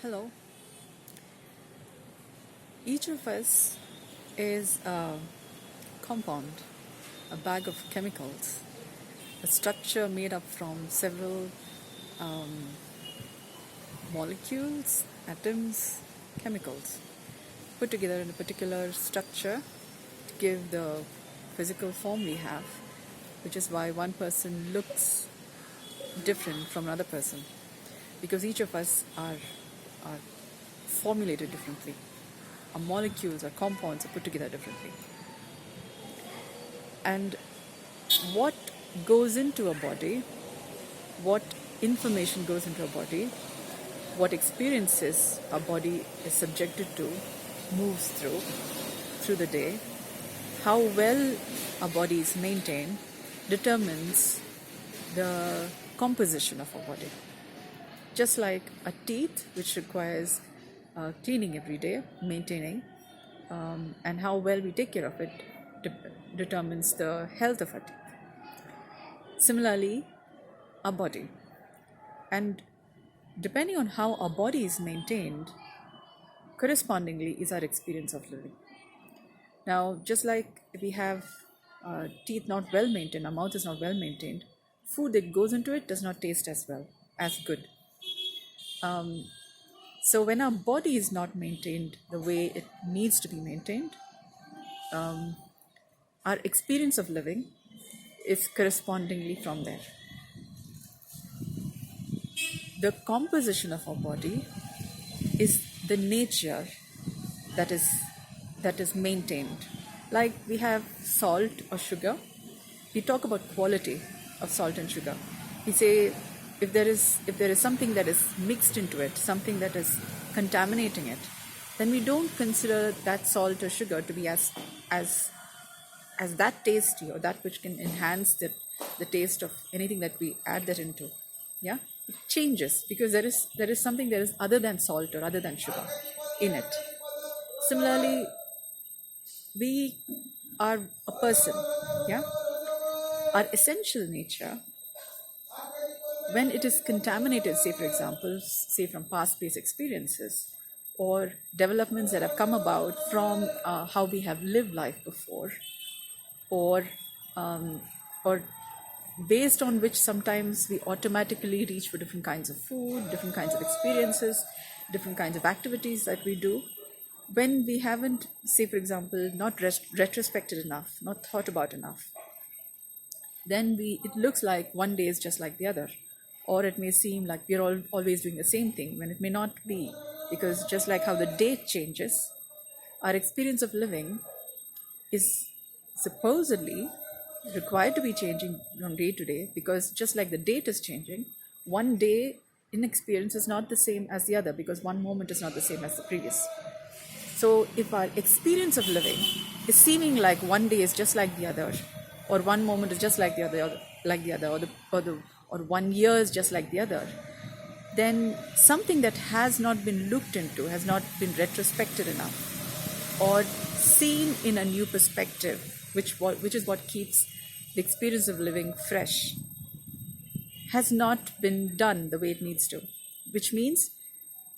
Hello. Each of us is a compound, a bag of chemicals, a structure made up from several molecules, atoms, chemicals, put together in a particular structure to give the physical form we have, which is why one person looks different from another person, because each of us are formulated differently. Our molecules, our compounds are put together differently. And what goes into a body, what information goes into a body, what experiences our body is subjected to, moves through the day, how well our body is maintained, determines the composition of our body. Just like a teeth, which requires cleaning every day, maintaining, and how well we take care of it determines the health of our teeth. Similarly, our body. And depending on how our body is maintained, correspondingly is our experience of living. Now, just like if we have teeth not well maintained, our mouth is not well maintained, food that goes into it does not taste as well, as good. So when our body is not maintained the way it needs to be maintained, our experience of living is correspondingly from there. The composition of our body is the nature that is maintained. Like we have salt or sugar, we talk about quality of salt and sugar. We say if there is something that is mixed into it, something that is contaminating it, then we don't consider that salt or sugar to be as that tasty or that which can enhance the taste of anything that we add that into. Yeah, it changes because there is something that is other than salt or other than sugar in it. Similarly, we are a person. Yeah, our essential nature, when it is contaminated, say for example, say from past based experiences or developments that have come about from how we have lived life before, or um, or based on which sometimes we automatically reach for different kinds of food, different kinds of experiences, different kinds of activities that we do, when we haven't, say for example, not retrospected enough, not thought about enough, then it looks like one day is just like the other, or it may seem like we're always doing the same thing when it may not be, because just like how the day changes, our experience of living is supposedly required to be changing from day to day, because just like the date is changing, one day in experience is not the same as the other, because one moment is not the same as the previous. So if our experience of living is seeming like one day is just like the other, or one moment is just like the other, or 1 year is just like the other, then something that has not been looked into, has not been retrospected enough, or seen in a new perspective, which is what keeps the experience of living fresh, has not been done the way it needs to. Which means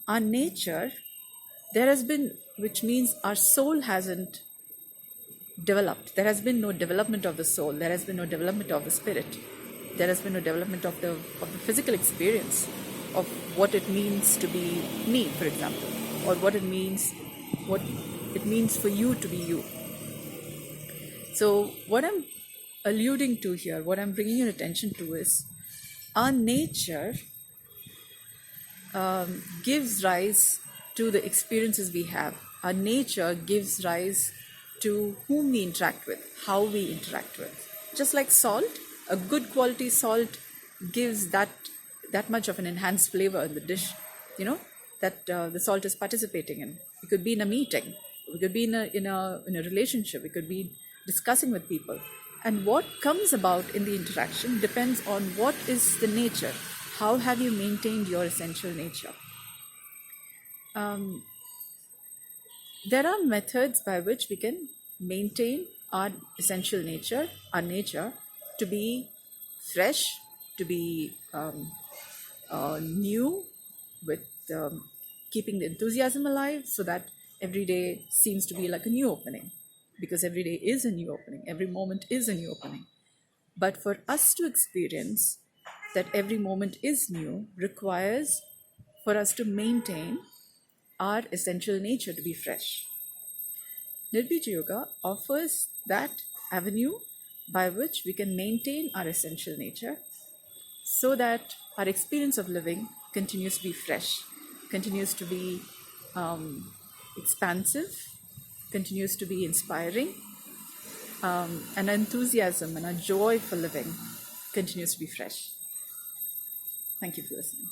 our nature, which means our soul hasn't developed. There has been no development of the soul. There has been no development of the spirit. There has been no development of the physical experience of what it means to be me, for example, or what it means for you to be you. So what I'm alluding to here, what I'm bringing your attention to is our nature gives rise to the experiences we have. Our nature gives rise to whom we interact with, how we interact with. Just like salt, a good quality salt gives that much of an enhanced flavor in the dish, that the salt is participating in. It could be in a meeting, it could be in a relationship, it could be discussing with people. And what comes about in the interaction depends on what is the nature. How have you maintained your essential nature? There are methods by which we can maintain our essential nature, our nature, to be fresh, to be new, with keeping the enthusiasm alive so that every day seems to be like a new opening, because every day is a new opening, every moment is a new opening. But for us to experience that every moment is new requires for us to maintain our essential nature to be fresh. Nirbija Yoga offers that avenue by which we can maintain our essential nature so that our experience of living continues to be fresh, continues to be expansive, continues to be inspiring, and our enthusiasm and our joy for living continues to be fresh. Thank you for listening.